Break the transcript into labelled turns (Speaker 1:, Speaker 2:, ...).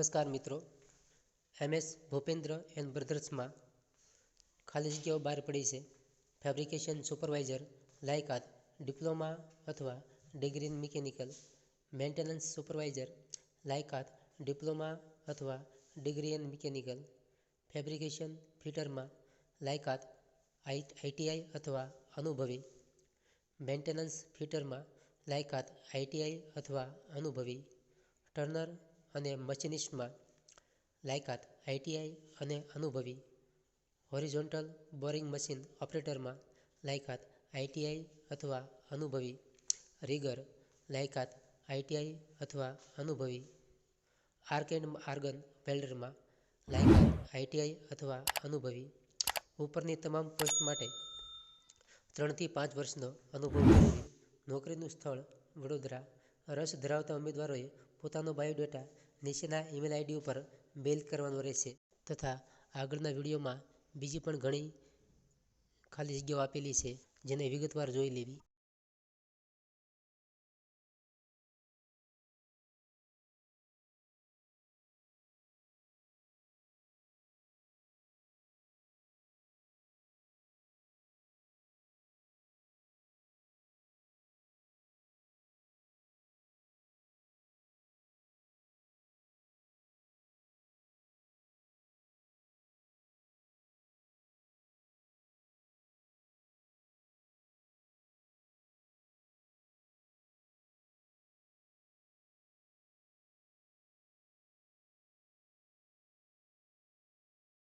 Speaker 1: નમસ્કાર મિત્રો, MS Bhupendra and બ્રધર્સમાં ખાલી જગ્યાઓ બહાર પડી છે. ફેબ્રિકેશન સુપરવાઇઝર, લાયકાત ડિપ્લોમા અથવા degree in mechanical. Maintenance supervisor, લાયકાત ડિપ્લોમા અથવા ડિગ્રી ઇન મિકેનિકલ. ફેબ્રિકેશન ફિટરમાં, લાયકાત ITI અથવા અનુભવી. મેન્ટેનન્સ ફિટરમાં, લાયકાત ITI અથવા અનુભવી. ટર્નર અને મશિનિસ્ટમાં, લાયકાત ITI અને અનુભવી. હોરિઝોન્ટલ બોરિંગ મશીન ઓપરેટરમાં, લાયકાત ITI અથવા અનુભવી. રિગર, લાયકાત ITI અથવા અનુભવી. આર્ક એન્ડ આર્ગન વેલ્ડરમાં, લાયકાત ITI અથવા અનુભવી. ઉપરની તમામ પોસ્ટ માટે 3 થી 5 વર્ષનો અનુભવ જરૂરી. નોકરીનું સ્થળ વડોદરા. રસ ધરાવતા ઉમેદવારોએ પોતાનો બાયોડેટા નીચેના ઈમેલ ID ઉપર મેઇલ કરવાનો રહેશે તથા આગળના વિડીયોમાં બીજી પણ ઘણી ખાલી જગ્યાઓ આપેલી છે, જેને વિગતવાર જોઈ લેવી.